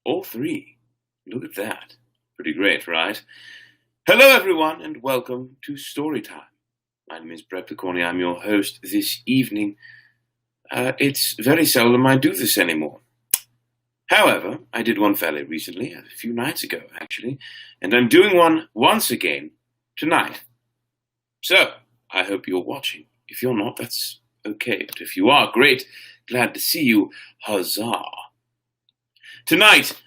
All three. Look at that. Pretty great, right? Hello, everyone, and welcome to Storytime. My name is Brett Picorni. I'm your host this evening. It's very seldom I do this anymore. However, I did one fairly recently, a few nights ago, actually, and I'm doing one once again tonight. So, I hope you're watching. If you're not, that's okay. But if you are, great. Glad to see you. Huzzah. Tonight,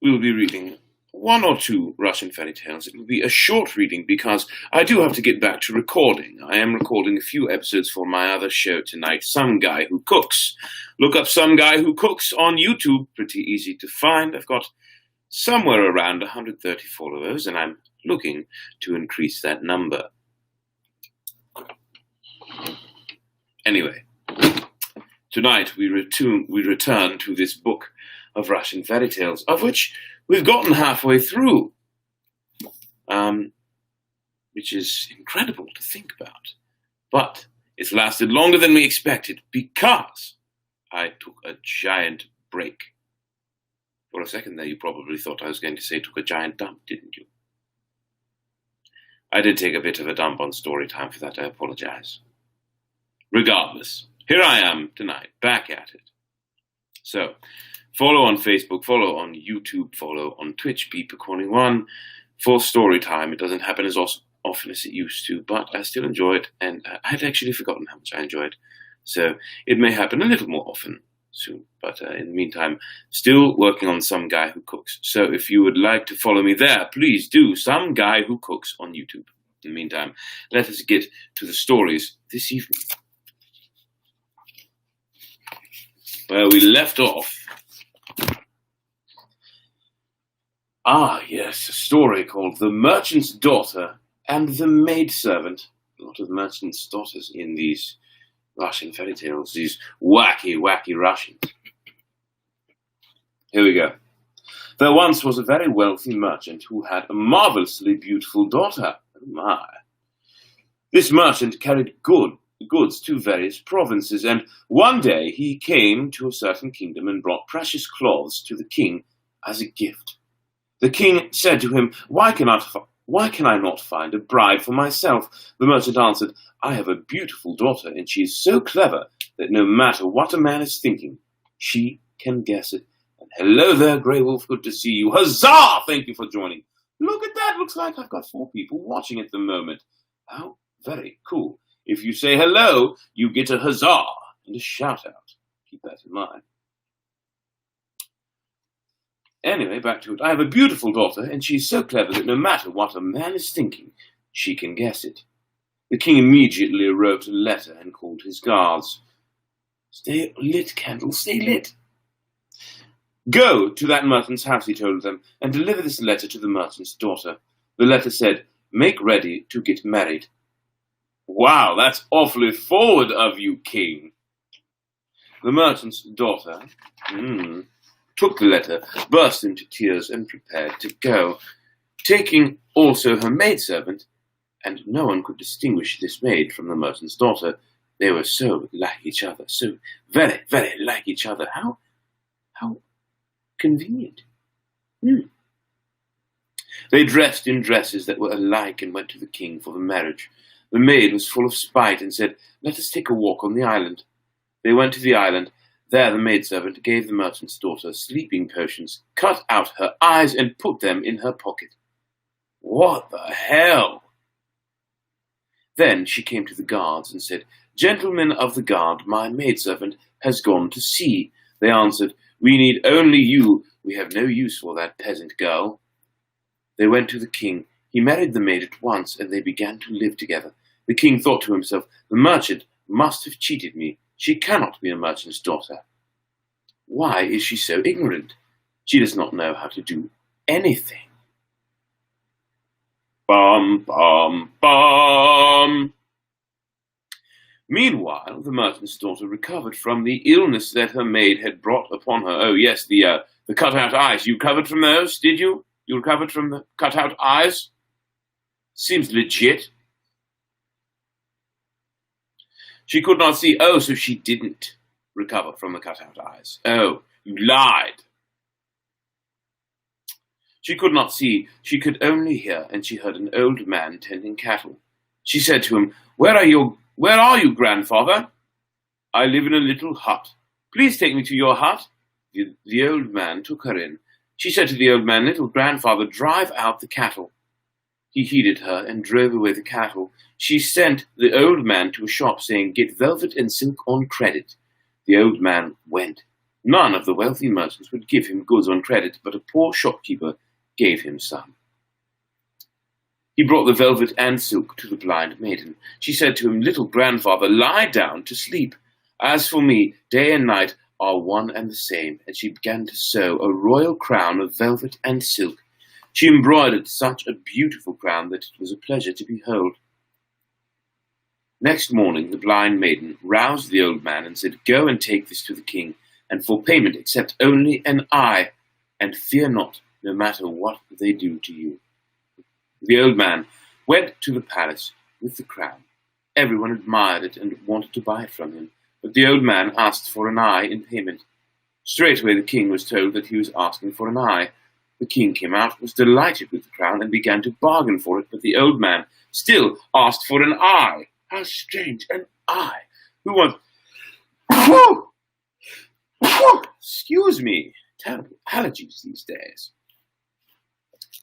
we will be reading one or two Russian fairy tales. It will be a short reading because I do have to get back to recording. I am recording a few episodes for my other show tonight, Some Guy Who Cooks. Look up Some Guy Who Cooks on YouTube. Pretty easy to find. I've got somewhere around 130 followers, and I'm looking to increase that number. Anyway, tonight we return to this book of Russian fairy tales, of which we've gotten halfway through, which is incredible to think about. But it's lasted longer than we expected because I took a giant break. For a second there, you probably thought I was going to say took a giant dump, didn't you? I did take a bit of a dump on story time. For that, I apologize. Regardless, here I am tonight, back at it. So, follow on Facebook, follow on YouTube, follow on Twitch, Picorni1 for story time. It doesn't happen as often as it used to, but I still enjoy it, and I had actually forgotten how much I enjoyed. So it may happen a little more often soon, but in the meantime, still working on Some Guy Who Cooks. So if you would like to follow me there, please do. Some Guy Who Cooks on YouTube. In the meantime, let us get to the stories this evening. Where we left off. Yes, a story called The Merchant's Daughter and the Maidservant. A lot of merchants' daughters in these Russian fairy tales, these wacky Russians. Here we go. There once was a very wealthy merchant who had a marvelously beautiful daughter. Oh my. This merchant carried goods to various provinces, and one day he came to a certain kingdom and brought precious cloths to the king as a gift. The king said to him, Why can I not find a bride for myself? The merchant answered, I have a beautiful daughter, and she is so clever that no matter what a man is thinking, she can guess it. And hello there, Grey Wolf, good to see you. Huzzah! Thank you for joining. Look at that, looks like I've got 4 people watching at the moment. How very cool. If you say hello, you get a huzzah and a shout out. Keep that in mind. Anyway, back to it. I have a beautiful daughter, and she's so clever that no matter what a man is thinking, she can guess it. The king immediately wrote a letter and called his guards. Stay lit, candle, stay lit. Go to that merchant's house, he told them, and deliver this letter to the merchant's daughter. The letter said, Make ready to get married. Wow, that's awfully forward of you, king. The merchant's daughter took the letter, burst into tears, and prepared to go, taking also her maidservant, and no one could distinguish this maid from the merchant's daughter. They were so like each other, so very, very like each other. How convenient. They dressed in dresses that were alike and went to the king for the marriage. The maid was full of spite and said, Let us take a walk on the island. They went to the island. There the maidservant gave the merchant's daughter sleeping potions, cut out her eyes, and put them in her pocket. What the hell? Then she came to the guards and said, Gentlemen of the guard, my maidservant has gone to sea. They answered, We need only you. We have no use for that peasant girl. They went to the king. He married the maid at once, and they began to live together. The king thought to himself, The merchant must have cheated me. She cannot be a merchant's daughter. Why is she so ignorant? She does not know how to do anything. Bum, bum, bum. Meanwhile, the merchant's daughter recovered from the illness that her maid had brought upon her. Oh, yes, the cut-out eyes. You recovered from those, did you? You recovered from the cut-out eyes? Seems legit. She could not see. Oh, so she didn't recover from the cut-out eyes. Oh, you lied. She could not see, she could only hear, and she heard an old man tending cattle. She said to him, Where are you, grandfather? I live in a little hut. Please take me to your hut. The old man took her in. She said to the old man, Little grandfather, drive out the cattle. He heeded her and drove away the cattle. She sent the old man to a shop, saying, Get velvet and silk on credit. The old man went. None of the wealthy merchants would give him goods on credit, but a poor shopkeeper gave him some. He brought the velvet and silk to the blind maiden. She said to him, Little grandfather, lie down to sleep. As for me, day and night are one and the same. And she began to sew a royal crown of velvet and silk. She embroidered such a beautiful crown that it was a pleasure to behold. Next morning the blind maiden roused the old man and said, Go and take this to the king, and for payment accept only an eye, and fear not, no matter what they do to you. The old man went to the palace with the crown. Everyone admired it and wanted to buy it from him, but the old man asked for an eye in payment. Straightway the king was told that he was asking for an eye. The king came out, was delighted with the crown, and began to bargain for it, but the old man still asked for an eye. How strange, an eye! Who wants... Excuse me, terrible allergies these days.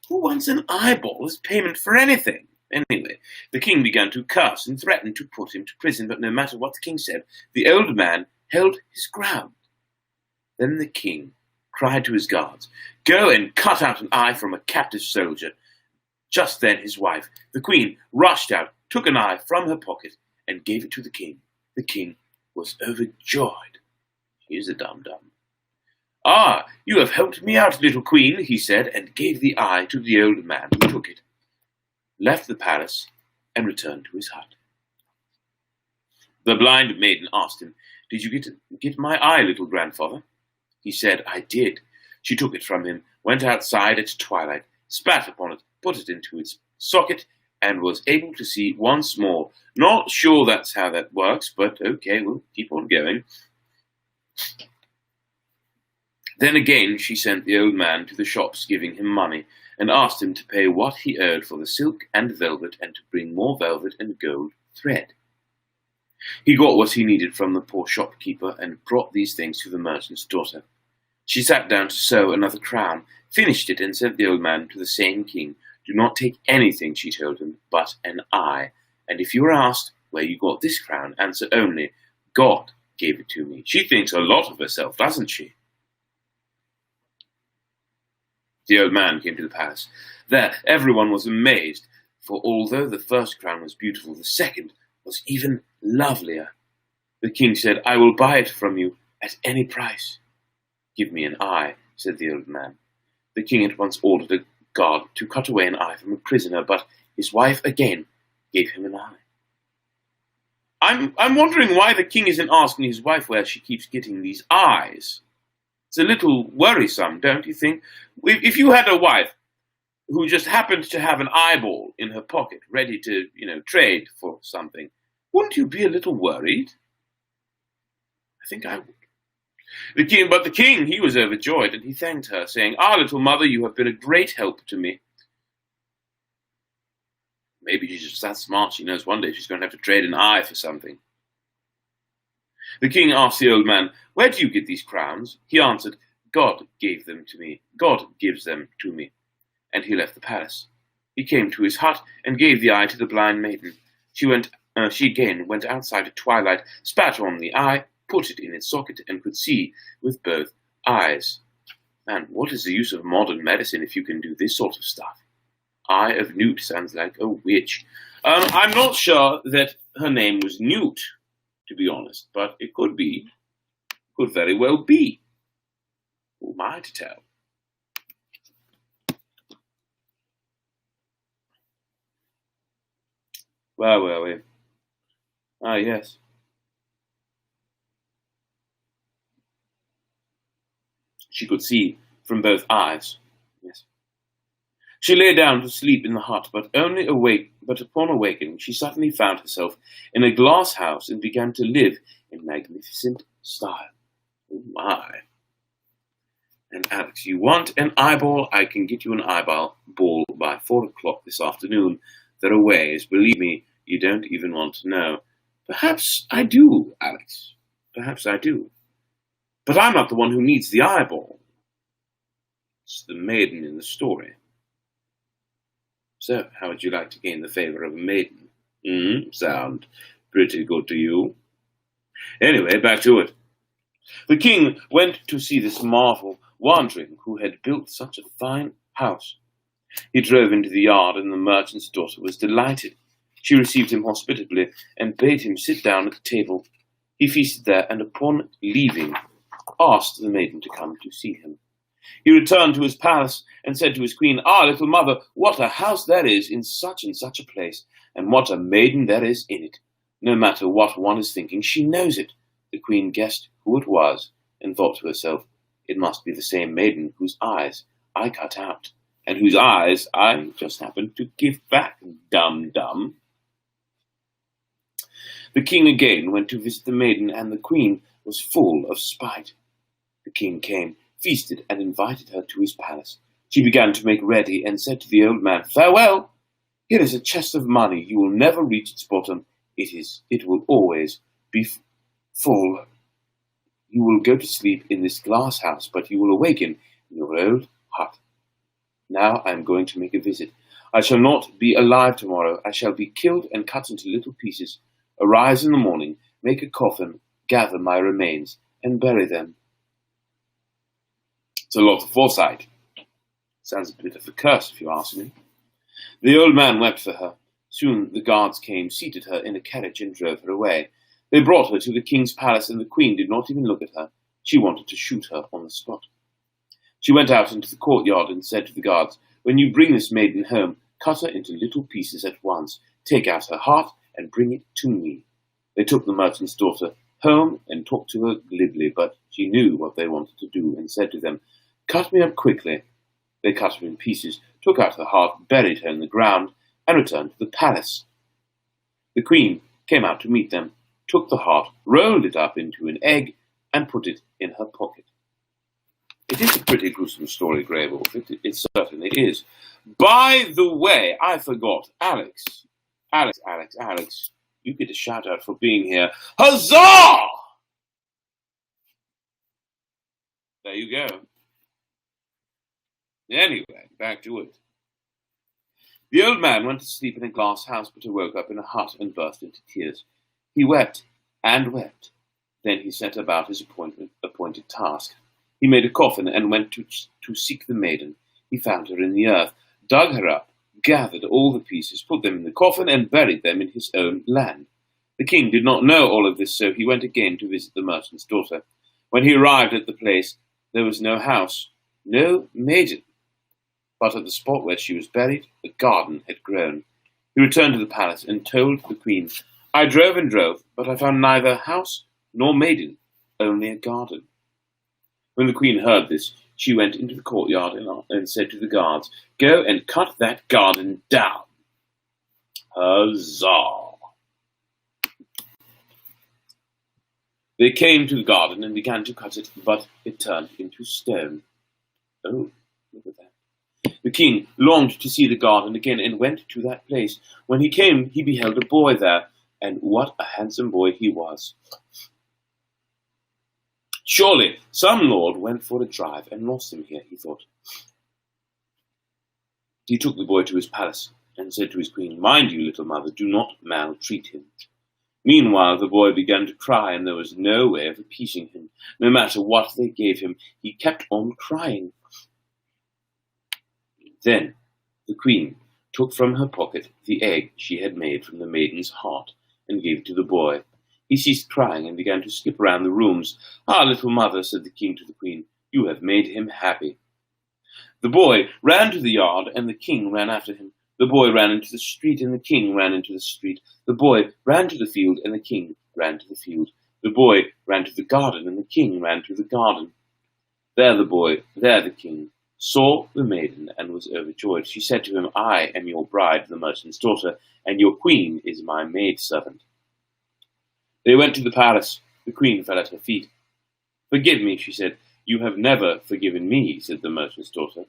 Who wants an eyeball as payment for anything? Anyway, the king began to curse and threatened to put him to prison, but no matter what the king said, the old man held his ground. Then the king cried to his guards, Go and cut out an eye from a captive soldier. Just then his wife, the queen, rushed out, took an eye from her pocket, and gave it to the king. The king was overjoyed. He's a dum-dum. Ah, you have helped me out, little queen, he said, and gave the eye to the old man, who took it, left the palace, and returned to his hut. The blind maiden asked him, Did you get my eye, little grandfather? He said, I did. She took it from him, went outside at twilight, spat upon it, put it into its socket, and was able to see once more. Not sure that's how that works, but okay, we'll keep on going. Then again she sent the old man to the shops, giving him money, and asked him to pay what he owed for the silk and velvet, and to bring more velvet and gold thread. He got what he needed from the poor shopkeeper, and brought these things to the merchant's daughter. She sat down to sew another crown, finished it, and sent the old man to the same king. Do not take anything, she told him, but an eye. And if you are asked where you got this crown, answer only, God gave it to me. She thinks a lot of herself, doesn't she? The old man came to the palace. There everyone was amazed, for although the first crown was beautiful, the second was even lovelier. The king said, I will buy it from you at any price. Give me an eye, said the old man. The king at once ordered a guard to cut away an eye from a prisoner, but his wife again gave him an eye. I'm wondering why the king isn't asking his wife where she keeps getting these eyes. It's a little worrisome, don't you think? If you had a wife who just happened to have an eyeball in her pocket, ready to, trade for something, wouldn't you be a little worried? I think I would. But the king, he was overjoyed, and he thanked her, saying, little mother, you have been a great help to me. Maybe she's just that smart, she knows one day she's going to have to trade an eye for something. The king asked the old man, Where do you get these crowns? He answered, God gave them to me. God gives them to me. And he left the palace. He came to his hut and gave the eye to the blind maiden. She again went outside at twilight, spat on the eye, put it in its socket, and could see with both eyes. Man, what is the use of modern medicine if you can do this sort of stuff? Eye of Newt sounds like a witch. I'm not sure that her name was Newt, to be honest, but it could be. Could very well be. Who am I to tell? Where were we? Ah, yes. She could see from both eyes. Yes. She lay down to sleep in the hut, but upon awakening, she suddenly found herself in a glass house and began to live in magnificent style. Oh my. And Alex, you want an eyeball? I can get you an eyeball by 4 o'clock this afternoon. There are ways, believe me, you don't even want to know. Perhaps I do, Alex. Perhaps I do. But I'm not the one who needs the eyeball. It's the maiden in the story. So, how would you like to gain the favor of a maiden? Sound pretty good to you? Anyway, back to it. The king went to see this marvel, wondering who had built such a fine house. He drove into the yard, and the merchant's daughter was delighted. She received him hospitably, and bade him sit down at the table. He feasted there, and upon leaving, asked the maiden to come to see him. He returned to his palace, and said to his queen, "Ah, little mother, what a house there is in such and such a place, and what a maiden there is in it. No matter what one is thinking, she knows it." The queen guessed who it was, and thought to herself, "It must be the same maiden whose eyes I cut out, and whose eyes I just happened to give back, dum-dum." The king again went to visit the maiden, and the queen was full of spite. The king came, feasted, and invited her to his palace. She began to make ready, and said to the old man, "Farewell! Here is a chest of money. You will never reach its bottom. It will always be full. You will go to sleep in this glass house, but you will awaken in your old hut. Now I am going to make a visit. I shall not be alive tomorrow. I shall be killed and cut into little pieces. Arise in the morning, make a coffin, gather my remains, and bury them." It's a lot of foresight. Sounds a bit of a curse, if you ask me. The old man wept for her. Soon the guards came, seated her in a carriage, and drove her away. They brought her to the king's palace, and the queen did not even look at her. She wanted to shoot her on the spot. She went out into the courtyard and said to the guards, "When you bring this maiden home, cut her into little pieces at once. Take out her heart and bring it to me." They took the merchant's daughter home and talked to her glibly, but she knew what they wanted to do and said to them, "Cut me up quickly." They cut her in pieces, took out her heart, buried her in the ground, and returned to the palace. The queen came out to meet them, took the heart, rolled it up into an egg, and put it in her pocket. It is a pretty gruesome story, Grey Wolf. It certainly is. By the way, I forgot. Alex, you get a shout out for being here. Huzzah! There you go. Anyway, back to it. The old man went to sleep in a glass house, but awoke up in a hut and burst into tears. He wept and wept. Then he set about his appointed task. He made a coffin and went to seek the maiden. He found her in the earth, dug her up, gathered all the pieces, put them in the coffin, and buried them in his own land. The king did not know all of this, so he went again to visit the merchant's daughter. When he arrived at the place, there was no house, no maiden. But at the spot where she was buried, a garden had grown. He returned to the palace and told the queen, "I drove and drove, but I found neither house nor maiden, only a garden." When the queen heard this, she went into the courtyard and said to the guards, "Go and cut that garden down." Huzzah! They came to the garden and began to cut it, but it turned into stone. Oh, look at that. The king longed to see the garden again and went to that place. When he came, he beheld a boy there, and what a handsome boy he was. Surely some lord went for a drive and lost him here, he thought. He took the boy to his palace and said to his queen, "Mind you, little mother, do not maltreat him." Meanwhile, the boy began to cry, and there was no way of appeasing him. No matter what they gave him, he kept on crying. Then the queen took from her pocket the egg she had made from the maiden's heart and gave it to the boy. He ceased crying and began to skip around the rooms. "Ah, little mother," said the king to the queen, "you have made him happy." The boy ran to the yard, and the king ran after him. The boy ran into the street, and the king ran into the street. The boy ran to the field, and the king ran to the field. The boy ran to the garden, and the king ran to the garden. There the king saw the maiden and was overjoyed. She said to him, "I am your bride, the merchant's daughter, and your queen is my maidservant." They went to the palace. The queen fell at her feet. "Forgive me," she said. "You have never forgiven me," said the merchant's daughter.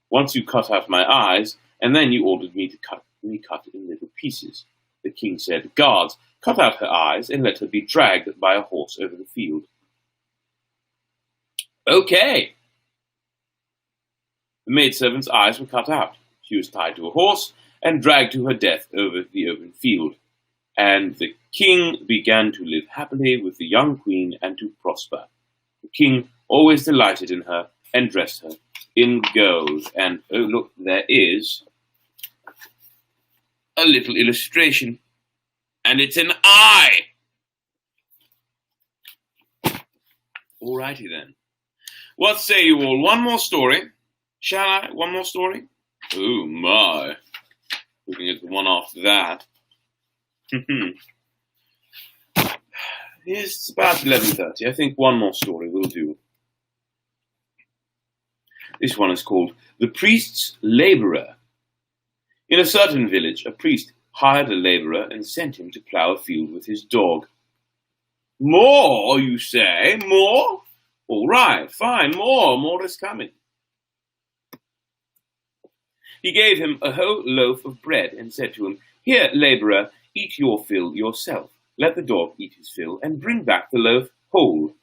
"Once you cut out my eyes, and then you ordered me to cut in little pieces." The king said, "Guards, cut out her eyes and let her be dragged by a horse over the field." Okay. The maidservant's eyes were cut out. She was tied to a horse and dragged to her death over the open field. And the king began to live happily with the young queen and to prosper. The king always delighted in her and dressed her in gold. And oh look, there is a little illustration, and it's an eye. Alrighty then. What say you all? One more story? Shall I? One more story? Oh my. Looking at the one after that. Yes, it's about 11:30. I think one more story will do. This one is called The Priest's Labourer. In a certain village, a priest hired a labourer and sent him to plough a field with his dog. More, you say? More? All right, fine, more is coming. He gave him a whole loaf of bread and said to him, "Here, labourer, eat your fill yourself. Let the dog eat his fill and bring back the loaf whole."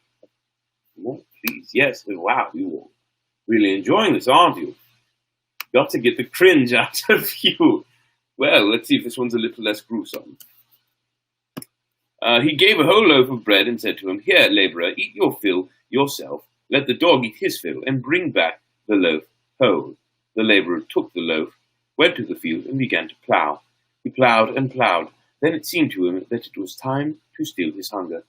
Oh, please, yes, wow, you're really enjoying this, aren't you? Got to get the cringe out of you. Well, let's see if this one's a little less gruesome. He gave a whole loaf of bread and said to him, "Here, labourer, eat your fill yourself. Let the dog eat his fill and bring back the loaf whole." The labourer took the loaf, went to the field and began to plough. He ploughed and ploughed. Then it seemed to him that it was time to still his hunger.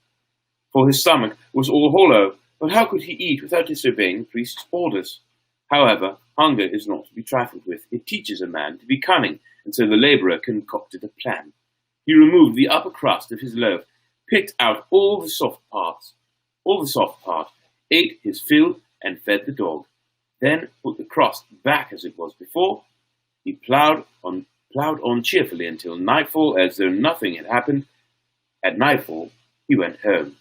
For his stomach was all hollow, but how could he eat without disobeying the priest's orders? However, hunger is not to be trifled with. It teaches a man to be cunning, and so the labourer concocted a plan. He removed the upper crust of his loaf, picked out all the soft part, ate his fill, and fed the dog. Then put the crust back as it was before. He ploughed on cheerfully until nightfall, as though nothing had happened. At nightfall, he went home.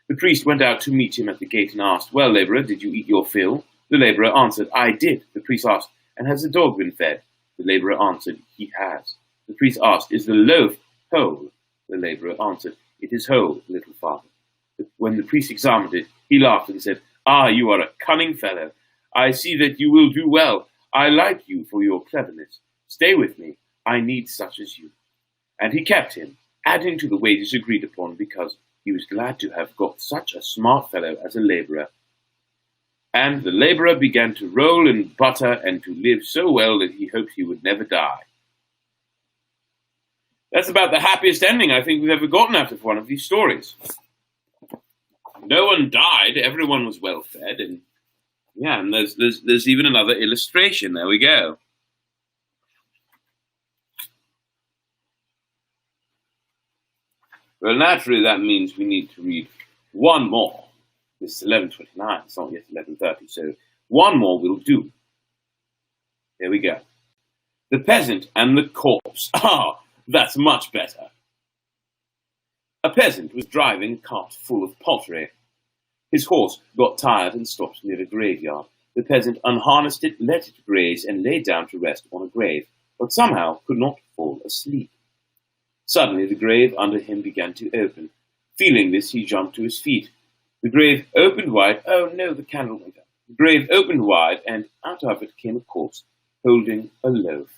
The priest went out to meet him at the gate and asked, "Well, labourer, did you eat your fill?" The labourer answered, "I did." The priest asked, "And has the dog been fed?" The labourer answered, "He has." The priest asked, "Is the loaf whole?" The labourer answered, "It is whole, little father." When the priest examined it, he laughed and said, "Ah, you are a cunning fellow. I see that you will do well. I like you for your cleverness. Stay with me. I need such as you." And he kept him, adding to the wages agreed upon, because he was glad to have got such a smart fellow as a labourer. And the labourer began to roll in butter and to live so well that he hoped he would never die. That's about the happiest ending I think we've ever gotten out of one of these stories. No one died, everyone was well fed, and yeah, and there's even another illustration. There we go. Well, naturally, that means we need to read one more. This is 11:29. It's not yet 11:30, so one more will do. Here we go. The Peasant and the Corpse. Ah, that's much better. A peasant was driving a cart full of poultry. His horse got tired and stopped near a graveyard. The peasant unharnessed it, let it graze, and lay down to rest on a grave, but somehow could not fall asleep. Suddenly the grave under him began to open. Feeling this, he jumped to his feet. The grave opened wide. Oh no, the candle went out. The grave opened wide, and out of it came a corpse holding a loaf.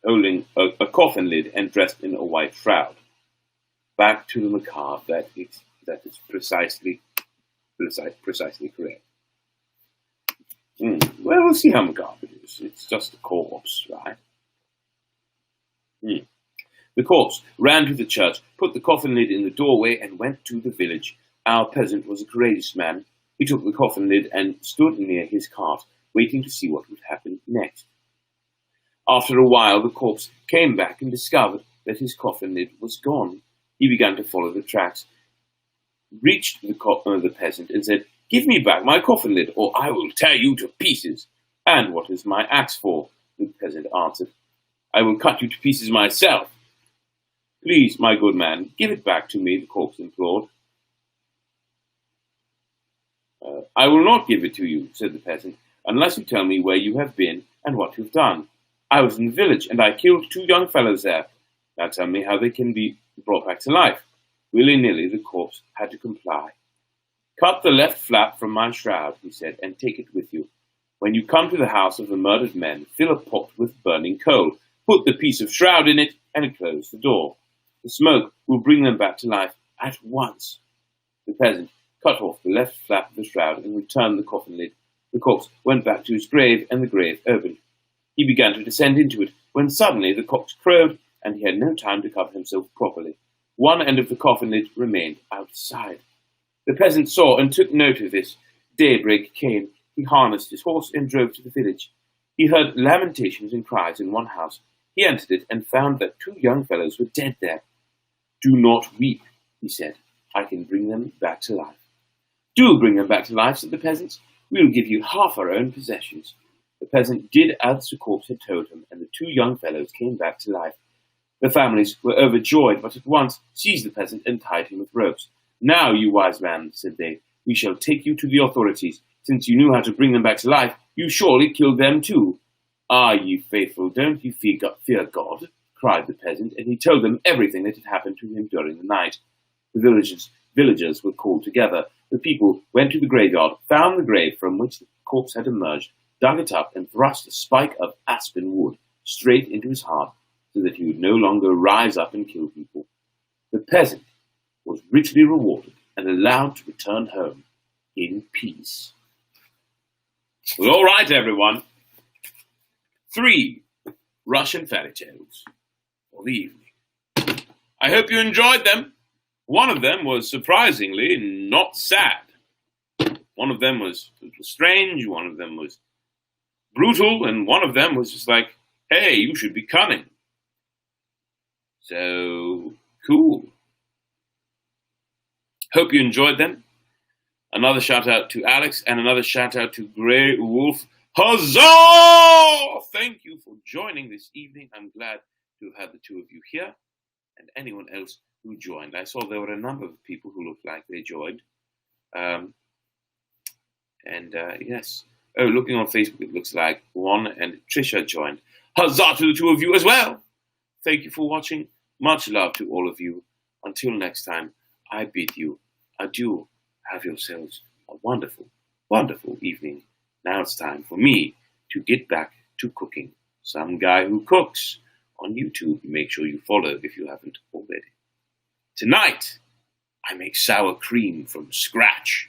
Holding a coffin lid and dressed in a white shroud. Back to the macabre. That is precisely correct. Well, we'll see how macabre it is. It's just a corpse, right? The corpse ran to the church, put the coffin lid in the doorway, and went to the village. Our peasant was a courageous man. He took the coffin lid and stood near his cart, waiting to see what would happen next. After a while, the corpse came back and discovered that his coffin lid was gone. He began to follow the tracks, reached the peasant and said, "Give me back my coffin lid, or I will tear you to pieces." "And what is my axe for?" the peasant answered. "I will cut you to pieces myself." "Please, my good man, give it back to me," the corpse implored. I will not give it to you, said the peasant, unless you tell me where you have been and what you've done. I was in the village, and I killed 2 young fellows there. Now tell me how they can be brought back to life. Willy-nilly the corpse had to comply. Cut the left flap from my shroud, he said, and take it with you. When you come to the house of the murdered men, fill a pot with burning coal, put the piece of shroud in it, and close the door. The smoke will bring them back to life at once. The peasant cut off the left flap of the shroud and returned the coffin lid. The corpse went back to his grave, and the grave opened. He began to descend into it, when suddenly the cocks crowed, and he had no time to cover himself properly. One end of the coffin lid remained outside. The peasant saw and took note of this. Daybreak came. He harnessed his horse and drove to the village. He heard lamentations and cries in one house. He entered it and found that 2 young fellows were dead there. Do not weep, he said. I can bring them back to life. Do bring them back to life, said the peasants. We will give you half our own possessions. The peasant did as the corpse had told him, and the 2 young fellows came back to life. The families were overjoyed, but at once seized the peasant and tied him with ropes. Now, you wise man, said they, we shall take you to the authorities. Since you knew how to bring them back to life, you surely killed them too. Ah, ye faithful, don't you fear God? Cried the peasant, and he told them everything that had happened to him during the night. The villagers were called together. The people went to the graveyard, found the grave from which the corpse had emerged, dug it up, and thrust a spike of aspen wood straight into his heart, so that he would no longer rise up and kill people. The peasant was richly rewarded and allowed to return home in peace. Well, all right, everyone. 3 Russian fairy tales for the evening. I hope you enjoyed them. One of them was surprisingly not sad. One of them was strange, one of them was brutal, and one of them was just like, hey, you should be cunning. So, cool. Hope you enjoyed them. Another shout out to Alex and another shout out to Grey Wolf. Huzzah! Thank you for joining this evening. I'm glad to have had the 2 of you here and anyone else who joined. I saw there were a number of people who looked like they joined. Yes. Oh, looking on Facebook, it looks like Juan and Trisha joined. Huzzah to the 2 of you as well. Thank you for watching. Much love to all of you. Until next time, I bid you adieu. Have yourselves a wonderful, wonderful evening. Now it's time for me to get back to cooking. Some guy who cooks on YouTube. Make sure you follow if you haven't already. Tonight, I make sour cream from scratch.